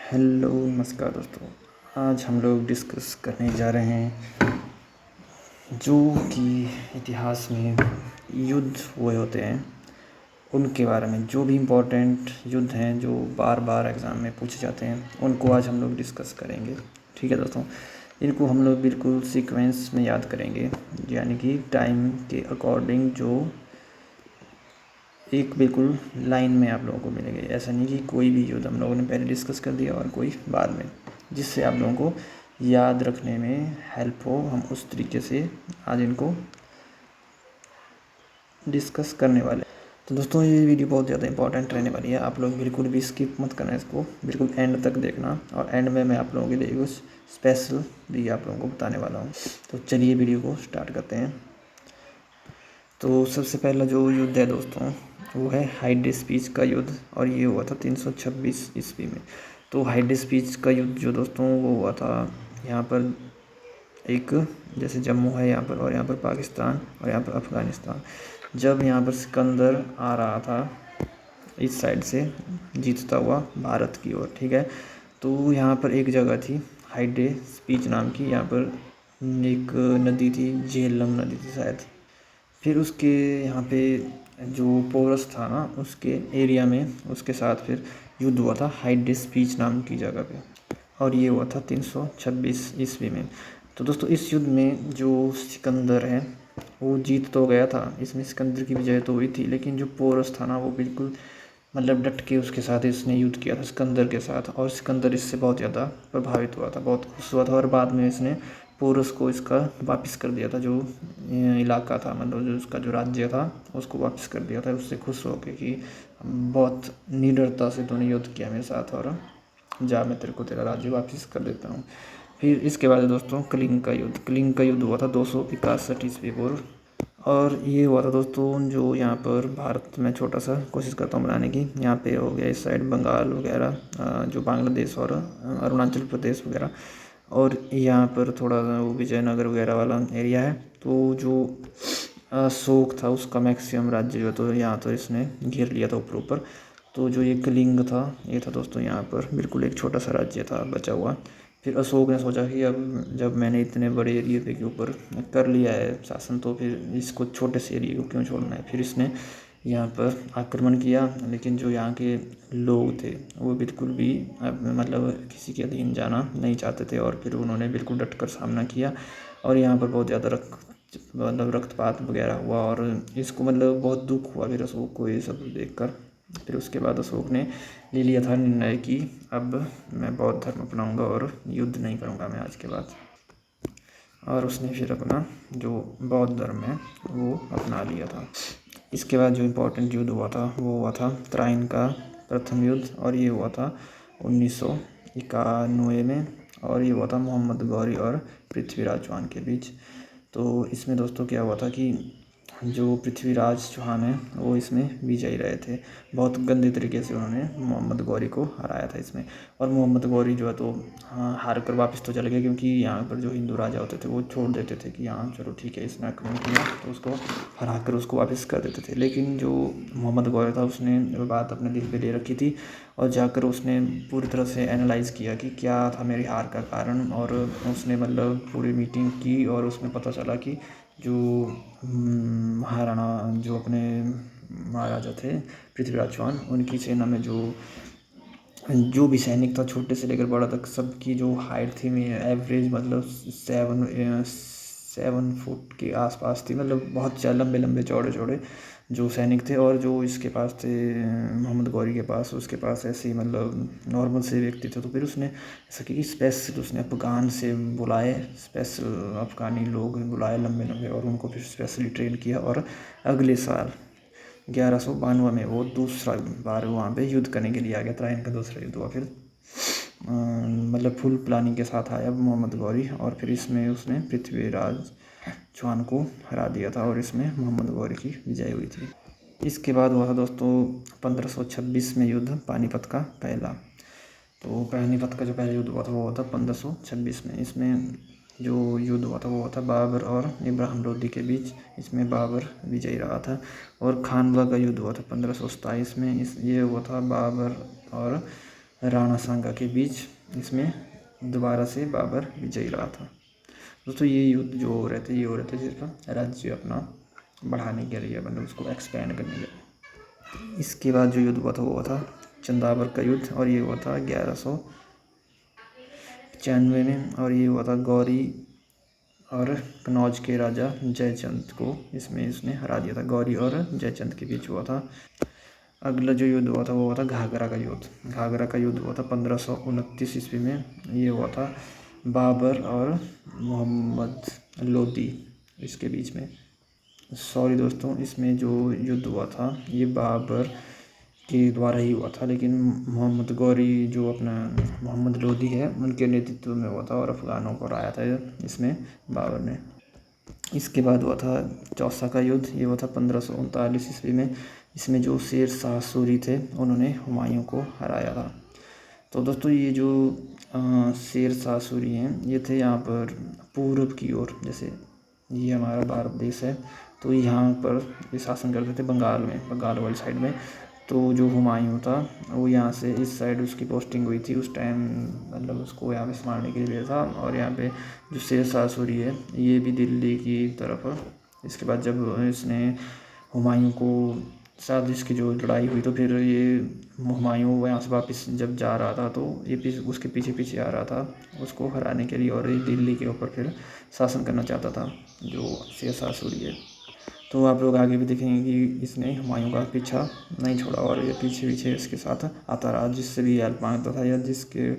Hello नमस्कार दोस्तों। आज हम लोग डिस्कस करने जा रहे हैं जो कि इतिहास में युद्ध हुए होते हैं उनके बारे में। जो भी इम्पोर्टेंट युद्ध हैं जो बार बार एग्ज़ाम में पूछे जाते हैं उनको आज हम लोग डिस्कस करेंगे। ठीक है दोस्तों, इनको हम लोग बिल्कुल सीक्वेंस में याद करेंगे, यानी कि टाइम के अकॉर्डिंग जो एक बिल्कुल लाइन में आप लोगों को मिलेंगे। ऐसा नहीं कि कोई भी युद्ध हम लोगों ने पहले डिस्कस कर दिया और कोई बाद में, जिससे आप लोगों को याद रखने में हेल्प हो। हम उस तरीके से आज इनको डिस्कस करने वाले हैं। तो दोस्तों ये वीडियो बहुत ज़्यादा इंपॉर्टेंट रहने वाली है, आप लोग बिल्कुल भी स्किप मत करना, इसको बिल्कुल एंड तक देखना। और एंड में मैं आप लोगों के लिए कुछ स्पेशल भी आप लोगों को बताने वाला हूँ। तो चलिए वीडियो को स्टार्ट करते हैं। तो सबसे पहला जो युद्ध है दोस्तों वो है हाइडेस्पीच का युद्ध, और ये हुआ था 326 ईस्वी में। तो हाइडेस्पीच का युद्ध जो दोस्तों वो हुआ था यहाँ पर, एक जैसे जम्मू है यहाँ पर, और यहाँ पर पाकिस्तान, और यहाँ पर अफ़गानिस्तान। जब यहाँ पर सिकंदर आ रहा था इस साइड से जीतता हुआ भारत की ओर, ठीक है। तो यहाँ पर एक जगह थी हाइडेस्पीच नाम की, यहाँ पर एक नदी थी, झेलम नदी थी शायद। फिर उसके यहाँ पे जो पोरस था ना, उसके एरिया में उसके साथ फिर युद्ध हुआ था हाइडेस्पीच नाम की जगह पे, और ये हुआ था 326 ईस्वी में। तो दोस्तों इस युद्ध में जो सिकंदर है वो जीत तो गया था, इसमें सिकंदर की विजय तो हुई थी, लेकिन जो पोरस था ना वो बिल्कुल मतलब डट के उसके साथ इसने युद्ध किया था सिकंदर के साथ, और सिकंदर इससे बहुत ज़्यादा प्रभावित हुआ था, बहुत खुश हुआ था, और बाद में इसने पोरस को इसका वापस कर दिया था। जो इलाका था, मतलब जो उसका जो राज्य था उसको वापस कर दिया था, उससे खुश हो के कि बहुत निडरता से तूने युद्ध किया मेरे साथ, और जा मैं तेरे को तेरा राज्य वापस कर देता हूँ। फिर इसके बाद दोस्तों कलिंग का युद्ध हुआ था 261 ईस्वी पूर्व, और ये हुआ था दोस्तों जो यहाँ पर भारत में छोटा सा कोशिश करता हूँ बनाने की। यहाँ पे हो गया इस साइड बंगाल वगैरह, जो बांग्लादेश और अरुणाचल प्रदेश वगैरह, और यहाँ पर थोड़ा सा वो विजयनगर वगैरह वाला एरिया है। तो जो अशोक था उसका मैक्सिमम राज्य जो तो यहाँ तो इसने घेर लिया था ऊपर। तो जो ये कलिंग था ये था दोस्तों यहाँ पर बिल्कुल एक छोटा सा राज्य था बचा हुआ। फिर अशोक ने सोचा कि अब जब मैंने इतने बड़े एरिए पे के ऊपर कर लिया है शासन, तो फिर इसको छोटे से एरिए को क्यों छोड़ना है। फिर इसने यहाँ पर आक्रमण किया, लेकिन जो यहाँ के लोग थे वो बिल्कुल भी मतलब किसी के अधीन जाना नहीं चाहते थे, और फिर उन्होंने बिल्कुल डट कर सामना किया, और यहाँ पर बहुत ज़्यादा रक्तपात वगैरह हुआ, और इसको मतलब बहुत दुख हुआ फिर अशोक को ये सब देखकर। फिर उसके बाद अशोक ने ले लिया था निर्णय कि अब मैं बौद्ध धर्म अपनाऊंगा और युद्ध नहीं करूंगा मैं आज के बाद, और उसने फिर अपना जो बौद्ध धर्म है वो अपना लिया था। इसके बाद जो इम्पोर्टेंट युद्ध हुआ था वो हुआ था त्राइन का प्रथम युद्ध, और ये हुआ था 1991 में, और ये हुआ था मोहम्मद गौरी और पृथ्वीराज चौहान के बीच। तो इसमें दोस्तों क्या हुआ था कि जो पृथ्वीराज चौहान है वो इसमें विजयी रहे थे। बहुत गंदे तरीके से उन्होंने मोहम्मद गौरी को हराया था इसमें, और मोहम्मद गौरी जो है तो हार कर वापस तो चले गए, क्योंकि यहाँ पर जो हिंदू राजा होते थे वो छोड़ देते थे कि हाँ चलो ठीक है इसने आक्रमण किया तो उसको हरा कर उसको वापस कर देते थे। लेकिन जो मोहम्मद गौरी था उसने वो बात अपने दिल पे ले रखी थी, और जाकर उसने पूरी तरह से एनालाइज़ किया कि क्या था मेरी हार का कारण, और उसने मतलब पूरी मीटिंग की, और उसमें पता चला कि जो महाराणा जो अपने महाराजा थे पृथ्वीराज चौहान, उनकी सेना में जो भी सैनिक था छोटे से लेकर बड़ा तक, सबकी जो हाइट थी में एवरेज मतलब 7 फुट के आसपास थी, मतलब बहुत लंबे लंबे चौड़े चौड़े जो सैनिक थे। और जो इसके पास थे मोहम्मद गौरी के पास, उसके पास ऐसे ही मतलब नॉर्मल से व्यक्ति थे। तो फिर उसने ऐसा कि स्पेशल उसने अफ़गान से बुलाए, स्पेशल अफ़गानी लोग बुलाए लंबे लंबे, और उनको फिर स्पेशली ट्रेन किया, और अगले साल 1192 में वो दूसरा बार वहाँ पे युद्ध करने के लिए आ गया। त्राइन का दूसरा युद्ध हुआ फिर मतलब फुल प्लानिंग के साथ आया मोहम्मद गौरी, और फिर इसमें उसने पृथ्वीराज चौहान को हरा दिया था, और इसमें मोहम्मद गौरी की विजय हुई थी। इसके बाद हुआ था दोस्तों 1526 में युद्ध पानीपत का पहला। तो पानीपत का जो पहला युद्ध हुआ था वो हुआ था 1526 में। इसमें जो युद्ध हुआ था वो हुआ था बाबर और इब्राहिम लोदी के बीच। इसमें बाबर विजयी रहा था। और खानवा का युद्ध हुआ था 1527 में। ये हुआ था बाबर और राणा सांगा के बीच इसमें दोबारा से बाबर विजयी रहा था। दोस्तों ये युद्ध जो हो रहे थे ये हो रहे थे सिर्फ राज्य अपना बढ़ाने के लिए, मतलब उसको एक्सपेंड करने के लिए। इसके बाद जो युद्ध हुआ था वो हुआ था चंदावर का युद्ध, और ये हुआ था 1195 में, और ये हुआ था गौरी और कनौज के राजा जयचंद को इसमें इसने हरा दिया था। गौरी और जयचंद के बीच हुआ था। अगला जो युद्ध हुआ था वो हुआ था घाघरा का युद्ध। घाघरा का युद्ध हुआ था 1529 ईस्वी में। ये हुआ था बाबर और मोहम्मद लोदी इसके बीच में। सॉरी दोस्तों, इसमें जो युद्ध हुआ था ये बाबर के द्वारा ही हुआ था, लेकिन मोहम्मद गौरी जो अपना मोहम्मद लोदी है उनके नेतृत्व में हुआ था, और अफ़गानों को हराया था इसमें बाबर ने। इसके बाद हुआ था चौसा का युद्ध। ये हुआ था 1539 ईस्वी में। इसमें जो शेर शाह सूरी थे उन्होंने हुमायूं को हराया था। तो दोस्तों ये जो शेर शाह सूरी हैं ये थे यहाँ पर पूर्व की ओर, जैसे ये हमारा भारत देश है तो यहाँ पर ये शासन करते थे बंगाल में, बंगाल वाली साइड में। तो जो हुमायूं था वो यहाँ से इस साइड उसकी पोस्टिंग हुई थी उस टाइम, मतलब उसको यहाँ पे संभालने के लिए था। और यहाँ पे जो शेर शाह सूरी है ये भी दिल्ली की तरफ। इसके बाद जब इसने हुमायूं को साथ इसकी जो लड़ाई हुई तो फिर ये हुमायूं यहाँ से वापस जब जा रहा था तो ये उसके पीछे पीछे आ रहा था उसको हराने के लिए, और ये दिल्ली के ऊपर फिर शासन करना चाहता था जो शेर शाह सूरी है। तो आप लोग आगे भी देखेंगे कि इसने हुमायूं का पीछा नहीं छोड़ा और ये पीछे पीछे इसके साथ आता रहा, जिससे भी हेल्प मांगता था या जिसके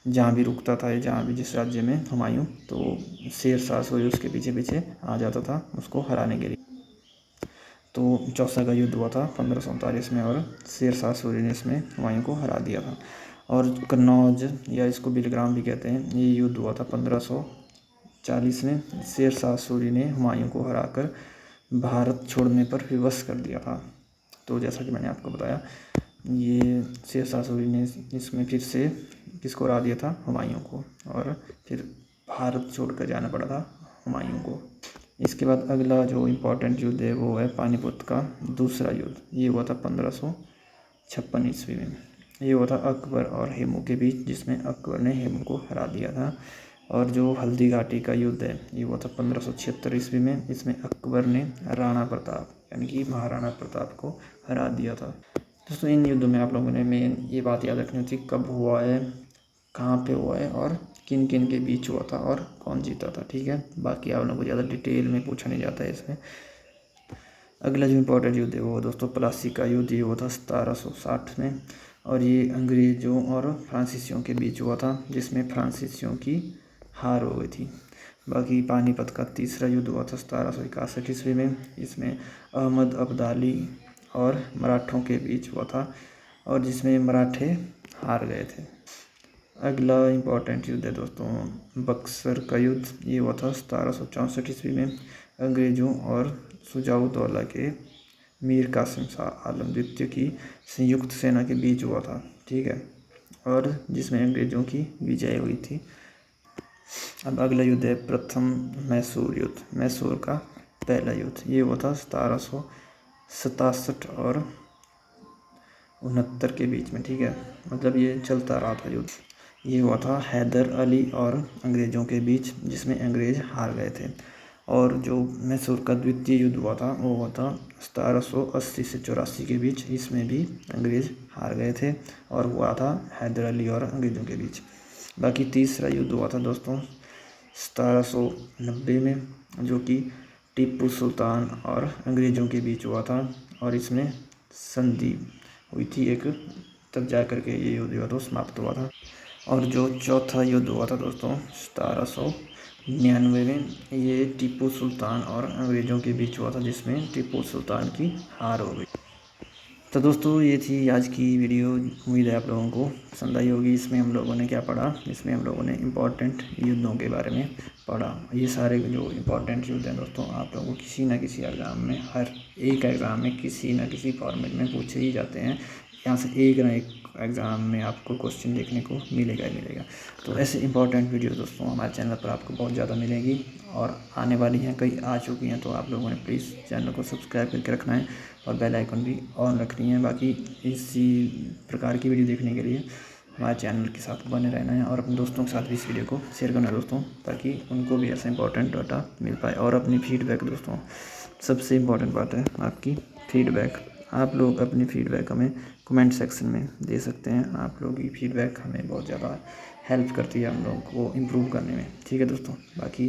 जहाँ भी रुकता था या जहाँ भी जिस राज्य में हुमायूं, तो शेर शाह सूरी उसके पीछे पीछे आ जाता था उसको हराने के लिए। तो चौसा का युद्ध हुआ था 1539 में, और शेर शाह सूरी ने इसमें हुमायूं को हरा दिया था। और कन्नौज या इसको बिलग्राम भी कहते हैं, ये युद्ध हुआ था 1540 में। शेर शाह सूरी ने हुमायूं को हराकर भारत छोड़ने पर विवश कर दिया था। तो जैसा कि मैंने आपको बताया ये शेर शाह सूरी ने इसमें फिर से किसको हरा दिया था, हुमायूं को, और फिर भारत छोड़कर जाना पड़ा था हुमायूं को। इसके बाद अगला जो इम्पोर्टेंट युद्ध है वो है पानीपत का दूसरा युद्ध। ये हुआ था 1556 ईस्वी में। ये हुआ था अकबर और हेमू के बीच, जिसमें अकबर ने हेमू को हरा दिया था। और जो हल्दी घाटी का युद्ध है ये हुआ था 1576 ईस्वी में। इसमें अकबर ने राणा प्रताप यानी कि महाराणा प्रताप को हरा दिया था। दोस्तों इन युद्धों में आप लोगों ने मेन ये बात याद रखनी थी कब हुआ है, कहाँ पे हुआ है और किन किन के बीच हुआ था और कौन जीता था, ठीक है। बाकी आप लोगों को ज़्यादा डिटेल में पूछा नहीं जाता है इसमें। अगला जो इम्पोर्टेंट युद्ध है वो दोस्तों प्लासी का युद्ध। ये हुआ था 1760 में, और ये अंग्रेज़ों और फ्रांसीसियों के बीच हुआ था, जिसमें फ्रांसीसियों की हार हो गई थी। बाकी पानीपत का तीसरा युद्ध हुआ था 1761 ईस्वी में। इसमें अहमद अब्दाली और मराठों के बीच हुआ था, और जिसमें मराठे हार गए थे। अगला इम्पोर्टेंट युद्ध है दोस्तों बक्सर का युद्ध। ये हुआ था 1764 ईस्वी में। अंग्रेज़ों और सुजाउद्दौला के मीर कासिम शाह आलम द्वितीय की संयुक्त सेना के बीच हुआ था, ठीक है, और जिसमें अंग्रेज़ों की विजय हुई थी। अब अगला युद्ध है प्रथम मैसूर युद्ध, मैसूर का पहला युद्ध। ये हुआ था 1767 और 69 के बीच में, ठीक है, मतलब ये चलता रहा था युद्ध। ये हुआ था हैदर अली और अंग्रेज़ों के बीच, जिसमें अंग्रेज़ हार गए थे। और जो मैसूर का द्वितीय युद्ध हुआ था वो हुआ था 1780 से 84 के बीच। इसमें भी अंग्रेज़ हार गए थे और हुआ था हैदर अली और अंग्रेज़ों के बीच। बाकी तीसरा युद्ध हुआ था दोस्तों 1790 में, जो कि टीपू सुल्तान और अंग्रेज़ों के बीच हुआ था, और इसमें संधि हुई थी एक, तब जा कर के ये युद्ध हुआ तो समाप्त हुआ था। और जो चौथा युद्ध हुआ था दोस्तों 1799 में, ये टीपू सुल्तान और अंग्रेज़ों के बीच हुआ था, जिसमें टीपू सुल्तान की हार हो गई। तो दोस्तों ये थी आज की वीडियो, उम्मीद है आप लोगों को पसंद आई होगी। इसमें हम लोगों ने क्या पढ़ा, इसमें हम लोगों ने इम्पोर्टेंट युद्धों के बारे में पढ़ा। ये सारे जो इम्पोर्टेंट युद्ध हैं दोस्तों आप लोगों को किसी न किसी एग्ज़ाम में, हर एक एग्ज़ाम में किसी न किसी फॉर्मेट में पूछे ही जाते हैं। यहाँ से एक ना एक एग्ज़ाम में आपको क्वेश्चन देखने को मिलेगा ही मिलेगा। तो ऐसे इंपॉर्टेंट वीडियो दोस्तों हमारे चैनल पर आपको बहुत ज़्यादा मिलेगी, और आने वाली हैं, कई आ चुकी हैं। तो आप लोगों ने प्लीज़ चैनल को सब्सक्राइब करके रखना है और बेल आइकन भी ऑन रखनी है। बाकी इसी प्रकार की वीडियो देखने के लिए हमारे चैनल के साथ बने रहना है और अपने दोस्तों के साथ भी इस वीडियो को शेयर करना है दोस्तों, ताकि उनको भी ऐसा इंपॉर्टेंट डाटा मिल पाए। और अपनी फीडबैक दोस्तों, सबसे इम्पॉर्टेंट बात है आपकी फीडबैक। आप लोग अपनी फीडबैक हमें कमेंट सेक्शन में दे सकते हैं। आप लोगों की फीडबैक हमें बहुत ज़्यादा हेल्प करती है हम लोगों को इम्प्रूव करने में। ठीक है दोस्तों, बाकी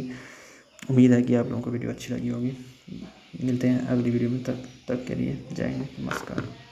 उम्मीद है कि आप लोगों को वीडियो अच्छी लगी होगी। मिलते हैं अगली वीडियो में, तब तक के लिए जय हिंद, नमस्कार।